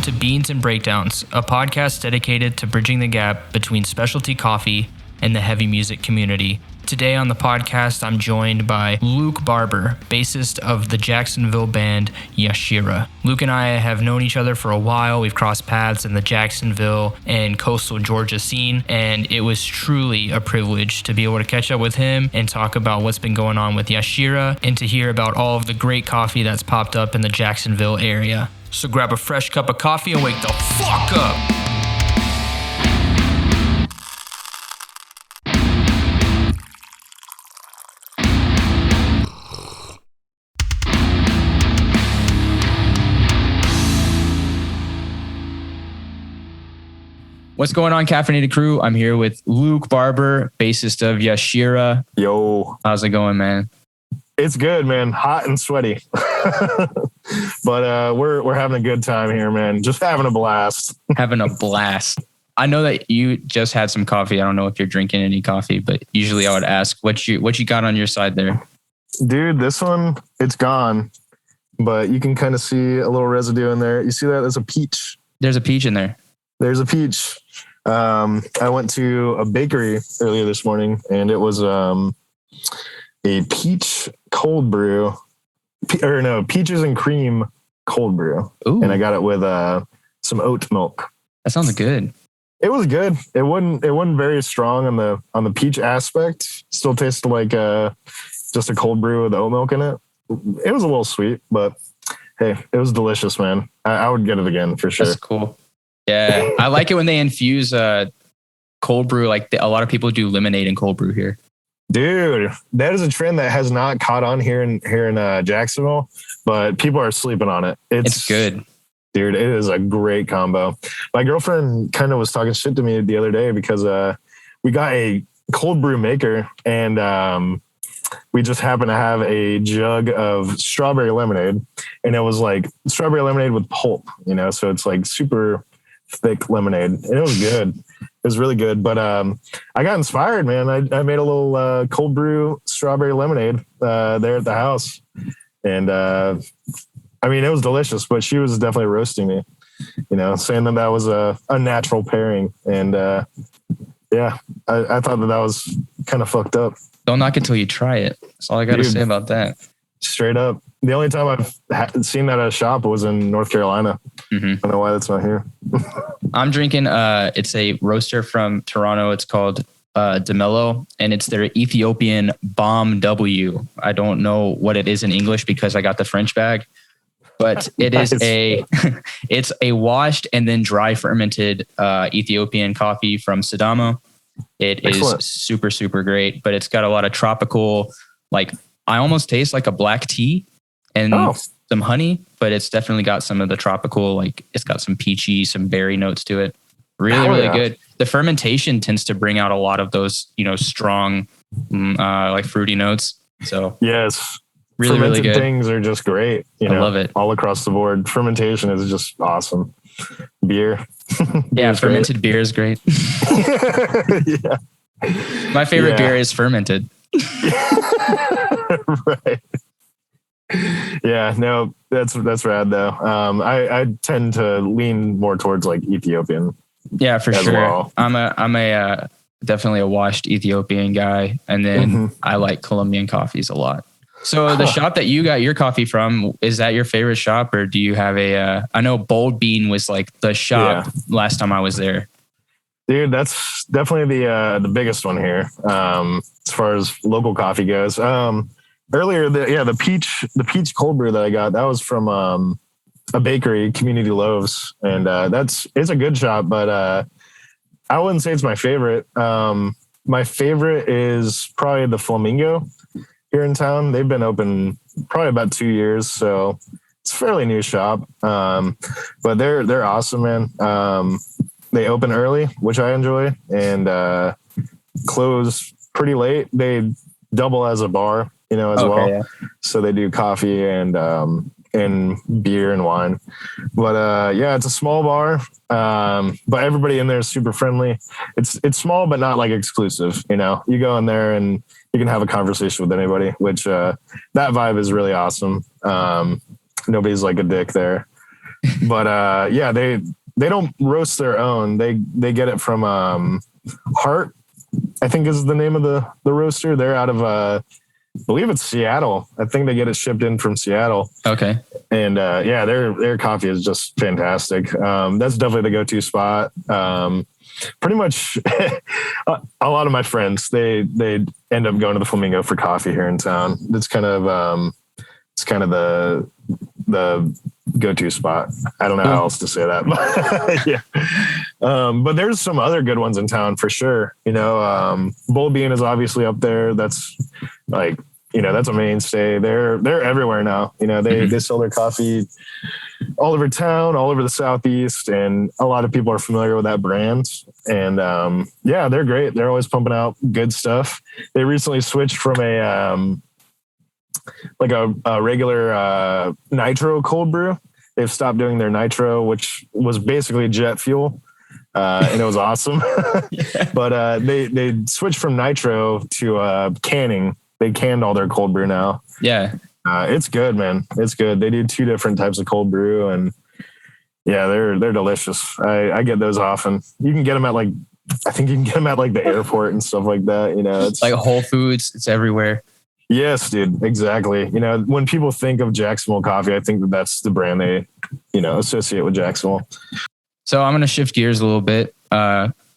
to Beans and Breakdowns, a podcast dedicated to bridging the gap between specialty coffee and the heavy music community. Today on the podcast, I'm joined by Luke Barber, bassist of the Jacksonville band Yashira. Luke and I have known each other for a while. We've crossed paths in the Jacksonville and coastal Georgia scene, and it was truly a privilege to be able to catch up with him and talk about what's been going on with Yashira and to hear about all of the great coffee that's popped up in the Jacksonville area. So grab a fresh cup of coffee and wake the fuck up! What's going on, Caffeinated Crew? I'm here with Luke Barber, bassist of Yashira. Yo. How's it going, man? It's good, man. Hot and sweaty. But we're having a good time here, man. Just having a blast. Having a blast. I know that you just had some coffee. I don't know if you're drinking any coffee, but usually I would ask what you got on your side there. Dude, this one, it's gone. But you can kind of see a little residue in there. You see that? There's a peach. There's a peach in there. There's a peach. I went to a bakery earlier this morning, and it was a peach cold brew, peaches and cream cold brew. Ooh. And I got it with some oat milk. That sounds good. It was good. It wasn't very strong on the peach aspect. Still tasted like just a cold brew with oat milk in it. It was a little sweet, but hey, it was delicious, man. I would get it again for sure. That's cool. Yeah, I like it when they infuse cold brew. Like a lot of people do lemonade and cold brew here. Dude, that is a trend that has not caught on here in Jacksonville, but people are sleeping on it. It's good. Dude, it is a great combo. My girlfriend kind of was talking shit to me the other day because we got a cold brew maker and we just happened to have a jug of strawberry lemonade, and it was like strawberry lemonade with pulp, so it's like super thick lemonade, and it was good. It was really good. But I got inspired, man. I made a little cold brew strawberry lemonade there at the house, and it was delicious. But she was definitely roasting me, saying that was a unnatural pairing, and yeah, I thought that was kind of fucked up. Don't knock it till you try it. That's all I got to say about that. Straight up. The only time I've seen that at a shop was in North Carolina. Mm-hmm. I don't know why that's not here. I'm drinking, it's a roaster from Toronto. It's called Mello, and it's their Ethiopian Bombe W. I don't know what it is in English because I got the French bag, but it is it's a washed and then dry fermented Ethiopian coffee from Sidama. It Excellent. Is super, super great, but it's got a lot of tropical, like I almost taste like a black tea and some honey, but it's definitely got some of the tropical, like it's got some peachy, some berry notes to it. Really good. The fermentation tends to bring out a lot of those, strong, like fruity notes. So yes, really, really good. Things are just great. I love it all across the board. Fermentation is just awesome. Beer. Yeah, fermented beer is great. Yeah. My favorite beer is fermented. Right. Yeah, no, that's rad though. I tend to lean more towards like Ethiopian. Yeah, for sure. Well. I'm a definitely a washed Ethiopian guy, and then I like Colombian coffees a lot. So the shop that you got your coffee from, is that your favorite shop, or do you have I know Bold Bean was like the shop last time I was there. Dude, that's definitely the biggest one here as far as local coffee goes. Earlier, the peach cold brew that I got, that was from a bakery, Community Loaves, and it's a good shop, but I wouldn't say it's my favorite. My favorite is probably the Flamingo here in town. They've been open probably about 2 years, so it's a fairly new shop. But they're awesome, man. They open early, which I enjoy, and close pretty late. They double as a bar, as well. Yeah. So they do coffee and beer and wine. But it's a small bar. But everybody in there is super friendly. It's small, but not like exclusive. You go in there and you can have a conversation with anybody, which that vibe is really awesome. Nobody's like a dick there. But yeah, they don't roast their own. They get it from Heart, I think is the name of the roaster. They're out of I believe it's Seattle. I think they get it shipped in from Seattle. Okay. And yeah, their coffee is just fantastic. That's definitely the go-to spot. Pretty much a lot of my friends, they end up going to the Flamingo for coffee here in town. It's kind of the go-to spot. I don't know how else to say that, but yeah. But there's some other good ones in town for sure. Bull Bean is obviously up there. That's like, that's a mainstay. They're everywhere now. They sell their coffee all over town, all over the Southeast, and a lot of people are familiar with that brand. And yeah, they're great. They're always pumping out good stuff. They recently switched from a regular nitro cold brew. They've stopped doing their nitro, which was basically jet fuel. And it was awesome. But they switched from nitro to canning. They canned all their cold brew now. Yeah. It's good, man. It's good. They do 2 different types of cold brew, and yeah, they're delicious. I get those often. You can get them at I think you can get them at the airport and stuff like that. It's like Whole Foods. It's everywhere. Yes, dude. Exactly. When people think of Jacksonville coffee, I think that's the brand they, associate with Jacksonville. So I'm going to shift gears a little bit.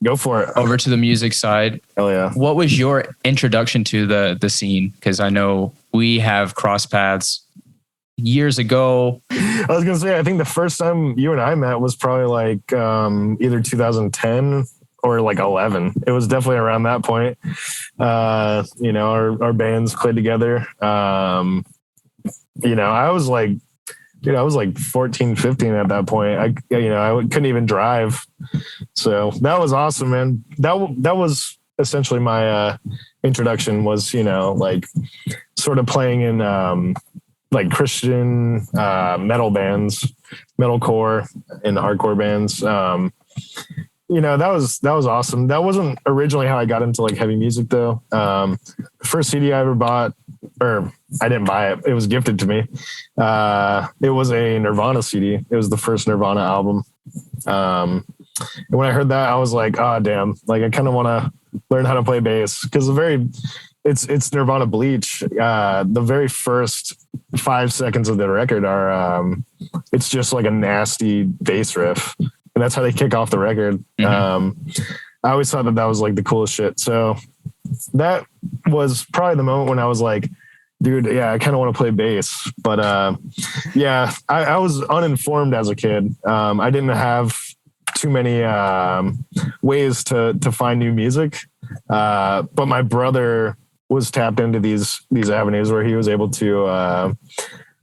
Go for it. Over to the music side. Hell yeah. What was your introduction to the scene? Because I know we have crossed paths years ago. I was going to say, I think the first time you and I met was probably either 2010 or 11. It was definitely around that point. Our bands played together. I was I was 14, 15 at that point. I couldn't even drive. So that was awesome, man. That was essentially my introduction was, sort of playing in Christian metal bands, metalcore and hardcore bands. That was awesome. That wasn't originally how I got into heavy music though. First CD I ever bought, or I didn't buy it. It was gifted to me. It was a Nirvana CD. It was the first Nirvana album. And when I heard that, I was like, oh damn, I kind of want to learn how to play bass, because it's Nirvana Bleach. The very first 5 seconds of the record are, it's just a nasty bass riff. And that's how they kick off the record. Mm-hmm. I always thought that was the coolest shit. So that was probably the moment when I was like, dude, yeah, I kind of want to play bass. But yeah, I was uninformed as a kid. I didn't have too many ways to find new music. But my brother was tapped into these avenues where he was able to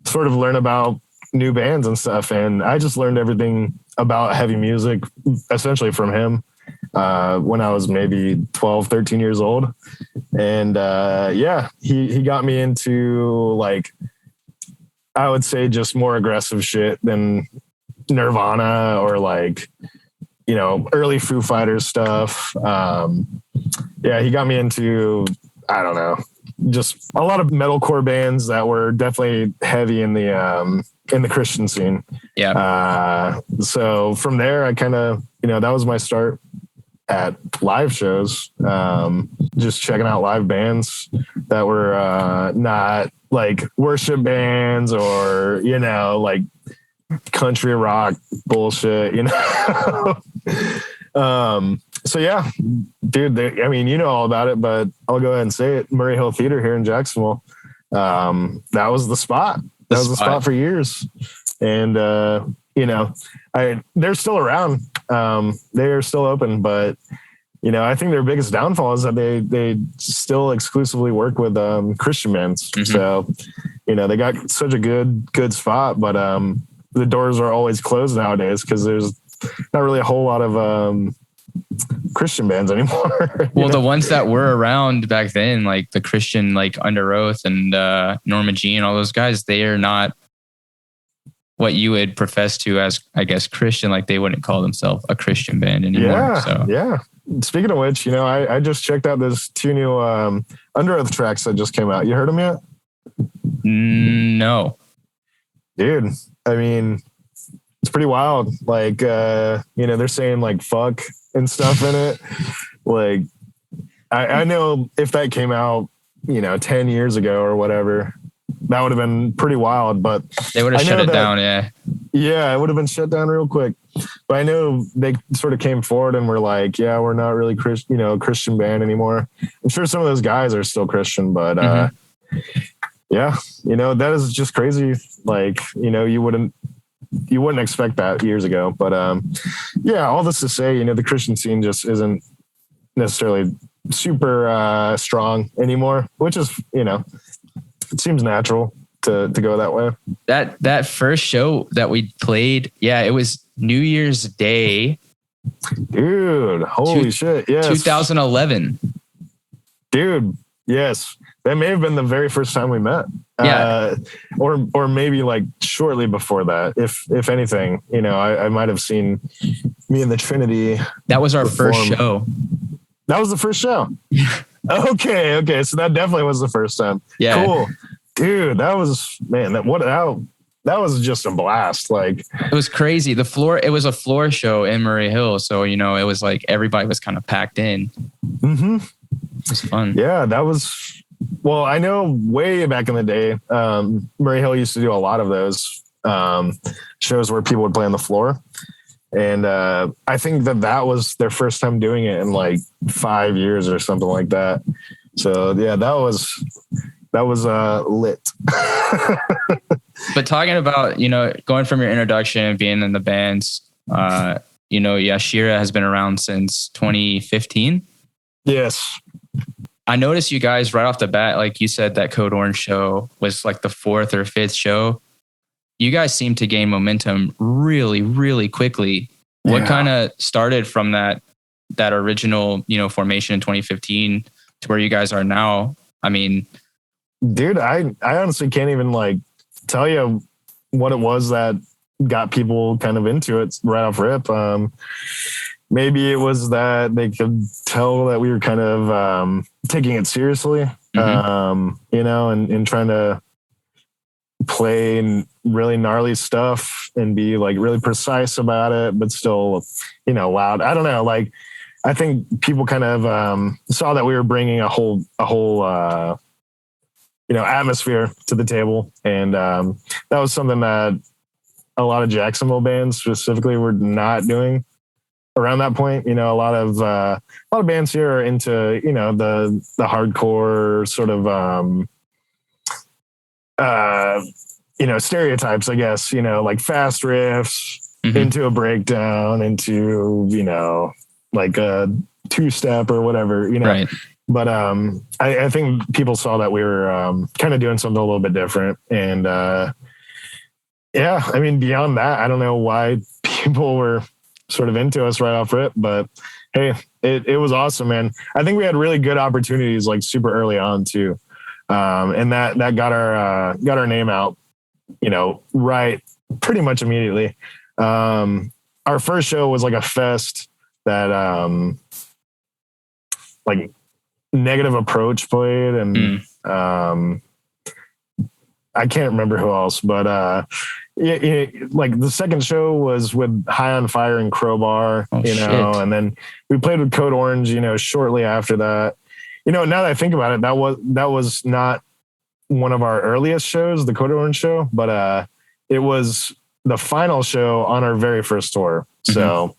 sort of learn about new bands and stuff. And I just learned everything about heavy music essentially from him when I was maybe 12, 13 years old. And yeah, he got me into I would say just more aggressive shit than Nirvana or early Foo Fighters stuff. Yeah, he got me into, I don't know, just a lot of metalcore bands that were definitely heavy in the Christian scene. Yeah. So from there, I kind of, that was my start at live shows. Just checking out live bands that were not worship bands or, country rock bullshit, So yeah, dude, all about it, but I'll go ahead and say it. Murray Hill Theater here in Jacksonville. That was the spot. That was the spot for years. And, they're still around. They're still open, but I think their biggest downfall is that they still exclusively work with Christian bands. Mm-hmm. So, they got such a good spot, but the doors are always closed nowadays because there's not really a whole lot of Christian bands anymore. Well, the ones that were around back then, the Christian, Under Oath and Norma Jean, all those guys, they are not what you would profess to as, I guess, Christian. They wouldn't call themselves a Christian band anymore. Yeah, so. Yeah. Speaking of which, I just checked out those 2 new Under Oath tracks that just came out. You heard them yet? No. Dude, it's pretty wild. Like, they're saying like fuck and stuff in it. Like, I know if that came out, 10 years ago or whatever, that would have been pretty wild, but they would have shut it down. Yeah. Yeah, it would have been shut down real quick. But I know they sort of came forward and were like, yeah, we're not really a Christian band anymore. I'm sure some of those guys are still Christian, but yeah, that is just crazy. Like, you wouldn't expect that years ago. But yeah, all this to say, the Christian scene just isn't necessarily super strong anymore, which is, it seems natural to go that way. That first show that we played, yeah, it was New Year's Day. Dude, holy shit. Yes. 2011. Dude, yes. That may have been the very first time we met. Yeah. Or maybe like shortly before that, if anything, I might have seen me and the Trinity. That was our first show. That was the first show. Okay. So that definitely was the first time. Yeah. Cool. Dude, that was, man, that was just a blast. Like, it was crazy. It was a floor show in Murray Hill. So, it was like everybody was kind of packed in. Mm-hmm. It was fun. Yeah, that was, well, I know way back in the day, Murray Hill used to do a lot of those shows where people would play on the floor. And I think that was their first time doing it in like 5 years or something like that. So yeah, that was lit. But talking about, going from your introduction and being in the bands, Yashira has been around since 2015. Yes. I noticed you guys right off the bat, like you said, that Code Orange show was like the 4th or 5th show. You guys seem to gain momentum really, really quickly. What kind of started from that original, formation in 2015 to where you guys are now? I mean, dude, I honestly can't even like tell you what it was that got people kind of into it right off rip. Maybe it was that they could tell that we were kind of taking it seriously, and trying to play really gnarly stuff and be like really precise about it, but still, loud. I don't know. Like, I think people kind of saw that we were bringing a whole atmosphere to the table. And that was something that a lot of Jacksonville bands specifically were not doing around that point. A lot of bands here are into, the hardcore sort of, stereotypes, I guess, like fast riffs into a breakdown, into, like a 2-step or whatever, Right. But I think people saw that we were kind of doing something a little bit different. And I mean, beyond that, I don't know why people were sort of into us right off rip, but hey, it was awesome, man. I think we had really good opportunities like super early on too. And that got our name out, right pretty much immediately. Our first show was like a fest that like Negative Approach played, and I can't remember who else, but like the second show was with High on Fire and Crowbar, and then we played with Code Orange, shortly after that. Now that I think about it, that was not one of our earliest shows, the Code Orange show, but it was the final show on our very first tour. So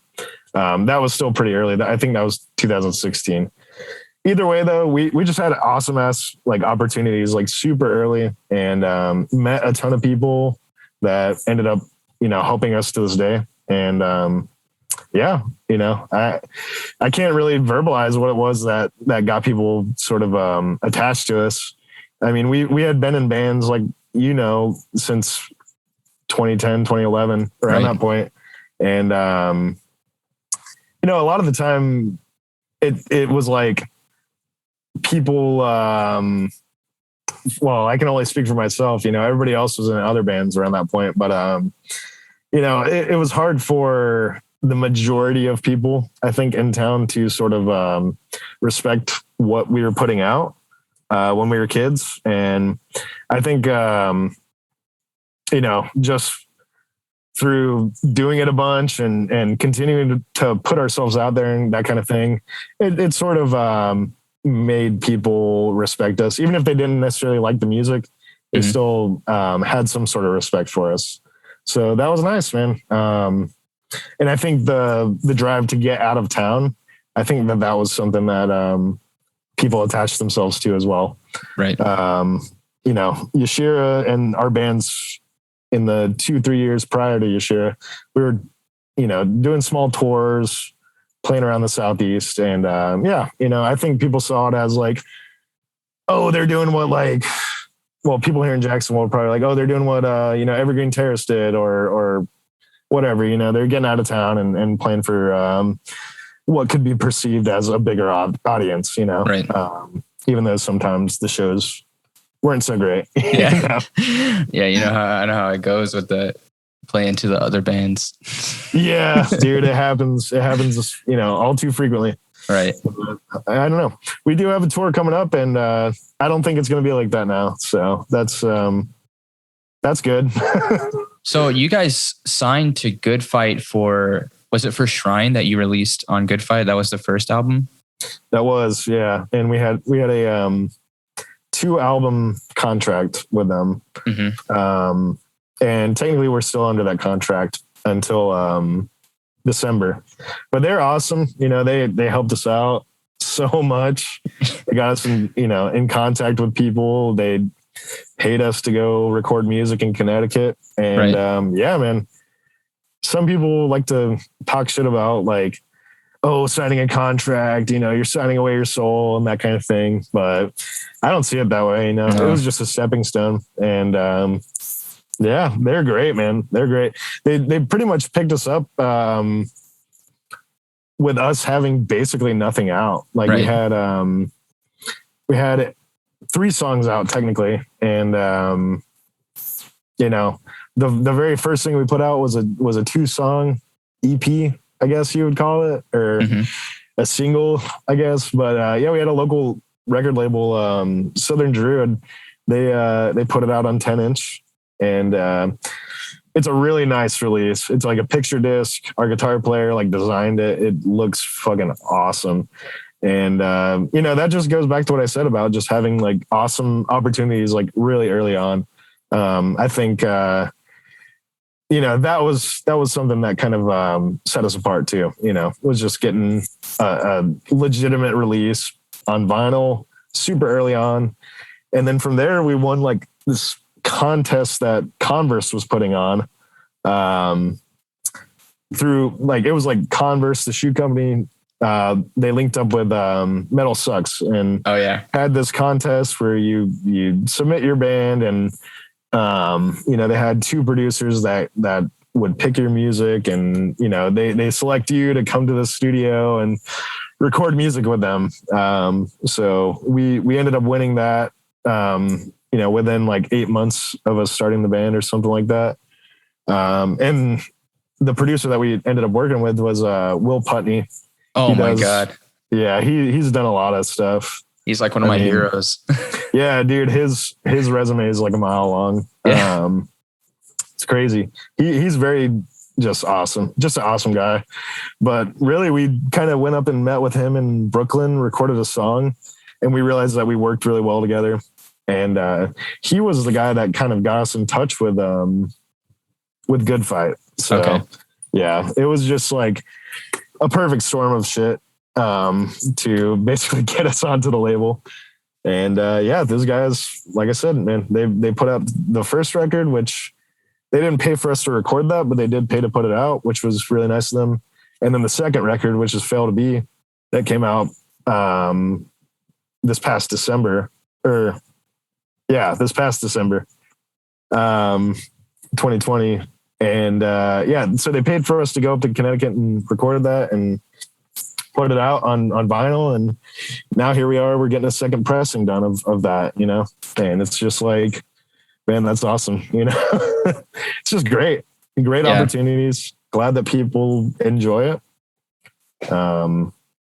that was still pretty early. I think that was 2016. Either way, though, we just had awesome ass like opportunities like super early, and met a ton of people that ended up helping us to this day. And I can't really verbalize what it was that got people sort of attached to us. I mean, we had been in bands like since 2010, 2011, around that point. And a lot of the time it was like people, well, I can only speak for myself, everybody else was in other bands around that point, but it was hard for the majority of people, I think, in town to sort of respect what we were putting out when we were kids. And I think, just through doing it a bunch and continuing to put ourselves out there and that kind of thing, it sort of made people respect us. Even if they didn't necessarily like the music, they still had some sort of respect for us. So that was nice, man. And I think the drive to get out of town, I think that was something that people attached themselves to as well. Right. You know, Yashira and our bands in the 2-3 years prior to Yashira, we were, you know, doing small tours, playing around the Southeast. And yeah, you know, I think people saw it as like, oh, they're doing what like, well, people here in Jacksonville are probably like, oh, they're doing what, you know, Evergreen Terrace did or whatever, you know, they're getting out of town and playing for what could be perceived as a bigger audience, you know, right. Even though sometimes the shows weren't so great. Yeah. You know? Yeah. You know I know how it goes with the playing to the other bands. Yeah, dude, it happens. It happens, you know, all too frequently. Right. I don't know. We do have a tour coming up and I don't think it's going to be like that now. So that's good. So you guys signed to Good Fight was it for Shrine that you released on Good Fight? That was the first album? That was, yeah. And we had a 2-album contract with them. Mm-hmm. And technically we're still under that contract until December. But they're awesome. You know, they helped us out so much. They got us in contact with people. They paid us to go record music in Connecticut. And right. Yeah, man. Some people like to talk shit about like, oh, signing a contract, you know, you're signing away your soul and that kind of thing. But I don't see it that way. You know, It was just a stepping stone. And yeah, they're great, man. They're great. They pretty much picked us up with us having basically nothing out. Like right. We had 3 songs out technically. And you know, the very first thing we put out was a 2-song EP, I guess you would call it, or a single, I guess. But yeah, we had a local record label, Southern Druid. They put it out on 10-inch, and it's a really nice release. It's like a picture disc. Our guitar player like designed it. It looks fucking awesome. And you know, that just goes back to what I said about just having like awesome opportunities like really early on. I think you know, that was something that kind of set us apart too, you know, was just getting a legitimate release on vinyl super early on. And then from there, we won like this contest that Converse was putting on through like, it was like Converse, the shoe company. They linked up with Metal Sucks and had this contest where you submit your band and you know, they had 2 producers that would pick your music and, you know, they select you to come to the studio and record music with them. So we ended up winning that, you know, within like 8 months of us starting the band or something like that. And the producer that we ended up working with was Will Putney. Oh my God. Yeah. He's done a lot of stuff. He's like one of my heroes. Yeah, dude, his resume is like a mile long. Yeah. It's crazy. He's very just awesome, just an awesome guy. But really, we kind of went up and met with him in Brooklyn, recorded a song, and we realized that we worked really well together. And he was the guy that kind of got us in touch with Good Fight. So yeah, it was just like a perfect storm of shit to basically get us onto the label. And yeah, those guys, like I said, man, they put out the first record, which they didn't pay for us to record that, but they did pay to put it out, which was really nice of them. And then the second record, which is Fail to Be, that came out this past December, 2020. And yeah, so they paid for us to go up to Connecticut and recorded that and put it out on vinyl. And now here we are, we're getting a second pressing done of that, you know, and it's just like, man, that's awesome. You know, it's just great opportunities. Glad that people enjoy it.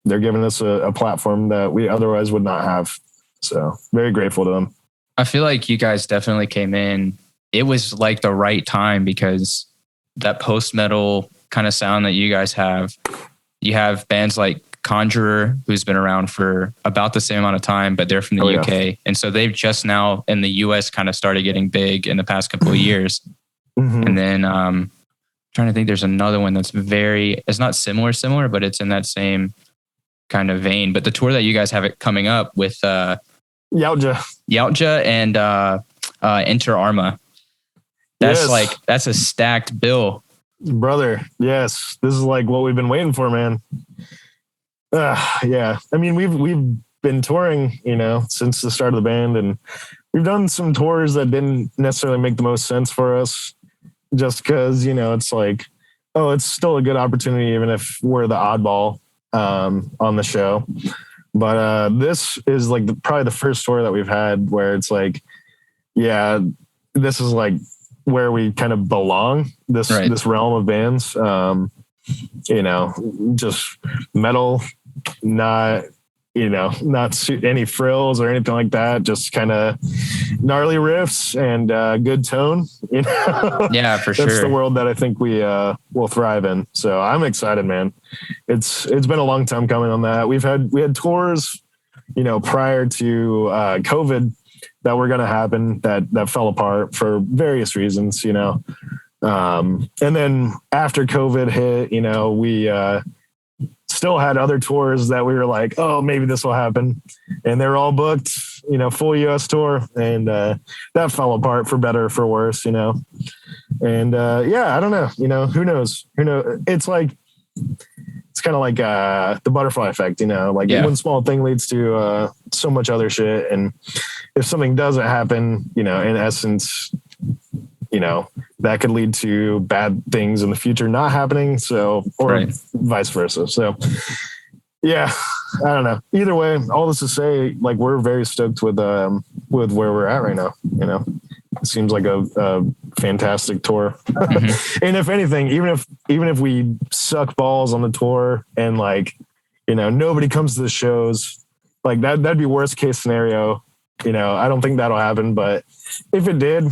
They're giving us a platform that we otherwise would not have. So very grateful to them. I feel like you guys definitely came in. It was like the right time because that post-metal kind of sound that you guys have. You have bands like Conjurer, who's been around for about the same amount of time, but they're from the UK. Yeah. And so they've just now in the US kind of started getting big in the past couple of years. Mm-hmm. And then trying to think, there's another one that's it's not similar, but it's in that same kind of vein. But the tour that you guys have it coming up with Yautja and Enter Arma. That's a stacked bill. Brother, yes. This is like what we've been waiting for, man. Yeah. I mean, we've been touring, since the start of the band, and we've done some tours that didn't necessarily make the most sense for us just because, it's like, oh, it's still a good opportunity, even if we're the oddball on the show. But this is like probably the first tour that we've had where it's like, yeah, this is like where we kind of belong, this realm of bands, just metal, not any frills or anything like that, just kind of gnarly riffs and good tone, Yeah, for sure. That's the world that I think we will thrive in. So I'm excited, man. It's been a long time coming on that. We had tours, prior to COVID that were going to happen that fell apart for various reasons, and then after COVID hit, we still had other tours that we were like, oh, maybe this will happen. And they were all booked, full US tour. And that fell apart for better or for worse, And I don't know, who knows? It's like, it's kind of like the butterfly effect, one small thing leads to so much other shit. And if something doesn't happen, in essence, that could lead to bad things in the future not happening. So, or vice versa. So, yeah, I don't know. Either way, all this to say, like, we're very stoked with where we're at right now. It seems like a fantastic tour. Mm-hmm. And if anything, even if we suck balls on the tour and like, nobody comes to the shows, like that'd be worst case scenario. I don't think that'll happen, but if it did,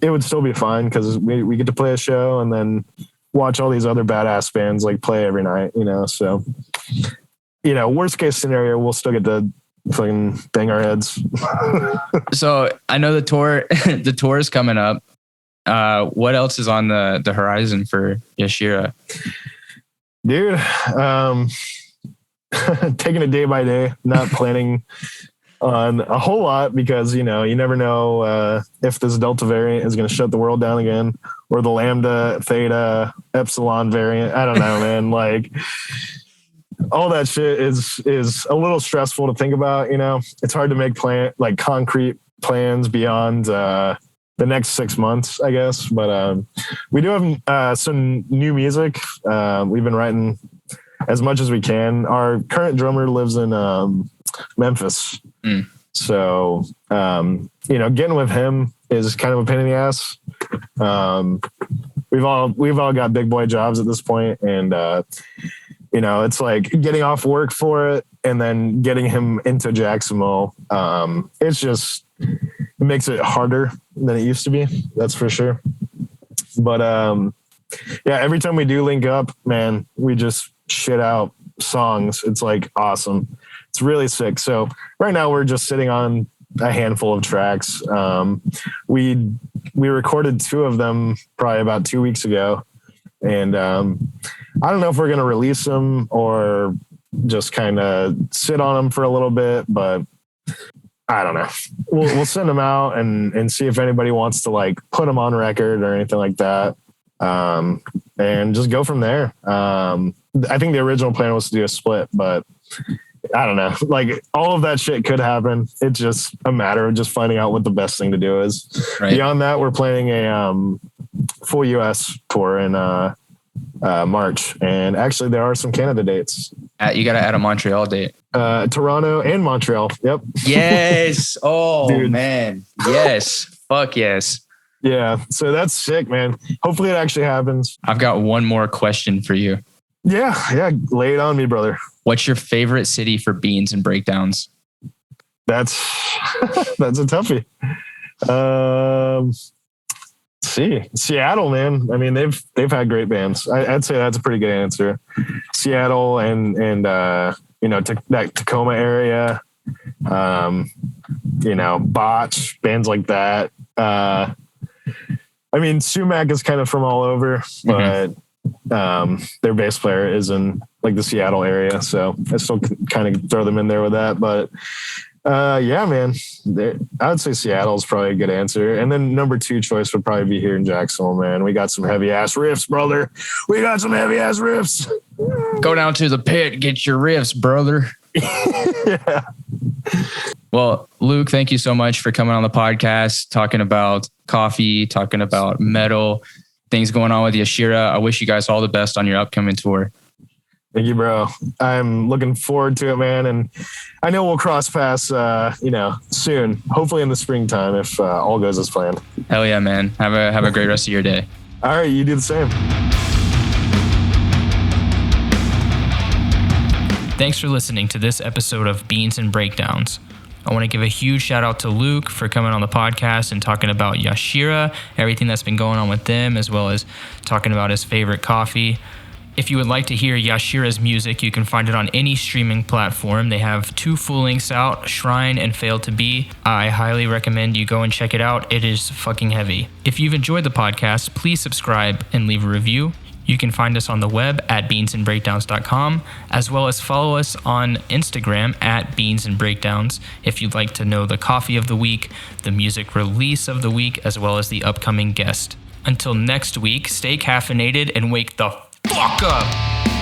it would still be fine because we get to play a show and then watch all these other badass bands like play every night, So, worst case scenario, we'll still get to fucking bang our heads. So I know the tour is coming up. What else is on the horizon for Yashira? Dude, taking it day by day, not planning on a whole lot because, you never know if this Delta variant is going to shut the world down again or the Lambda, Theta, Epsilon variant. I don't know, man. Like all that shit is a little stressful to think about. It's hard to make concrete plans beyond the next 6 months, I guess. But we do have some new music. We've been writing as much as we can. Our current drummer lives in Memphis. So, getting with him is kind of a pain in the ass. We've all got big boy jobs at this point, and it's like getting off work for it and then getting him into Jacksonville. It makes it harder than it used to be. That's for sure. But every time we do link up, man, we just shit out songs. It's like awesome. It's really sick. So right now we're just sitting on a handful of tracks. We recorded 2 of them probably about 2 weeks ago. And I don't know if we're going to release them or just kind of sit on them for a little bit, but I don't know. We'll send them out and see if anybody wants to like put them on record or anything like that. And just go from there. I think the original plan was to do a split, but I don't know. Like all of that shit could happen. It's just a matter of just finding out what the best thing to do is. Right. Beyond that, we're planning a full US tour in March. And actually there are some Canada dates. You got to add a Montreal date. Toronto and Montreal. Yep. Yes. Oh, dude. Man. Yes. Fuck yes. Yeah. So that's sick, man. Hopefully it actually happens. I've got one more question for you. Yeah. Lay it on me, brother. What's your favorite city for beans and breakdowns? That's a toughie. see. Seattle, man. I mean, they've had great bands. I'd say that's a pretty good answer. Seattle and that Tacoma area. Botch, bands like that. I mean, Sumac is kind of from all over, but their bass player is in like the Seattle area, so I still kind of throw them in there with that. But yeah, man, I would say Seattle is probably a good answer. And then number 2 choice would probably be here in Jacksonville, man. We got some heavy ass riffs, brother. We got some heavy ass riffs. Go down to the pit, get your riffs, brother. Yeah. Well, Luke, thank you so much for coming on the podcast, talking about coffee, talking about metal, things going on with Yashira. I wish you guys all the best on your upcoming tour. Thank you, bro. I'm looking forward to it, man. And I know we'll cross paths, soon, hopefully in the springtime if all goes as planned. Hell yeah, man. Have a great rest of your day. All right. You do the same. Thanks for listening to this episode of Beans and Breakdowns. I want to give a huge shout out to Luke for coming on the podcast and talking about Yashira, everything that's been going on with them, as well as talking about his favorite coffee. If you would like to hear Yashira's music, you can find it on any streaming platform. They have 2 full lengths out, Shrine and Fail to Be. I highly recommend you go and check it out. It is fucking heavy. If you've enjoyed the podcast, please subscribe and leave a review. You can find us on the web at beansandbreakdowns.com, as well as follow us on Instagram at Beans and Breakdowns if you'd like to know the coffee of the week, the music release of the week, as well as the upcoming guest. Until next week, stay caffeinated and wake the fuck up!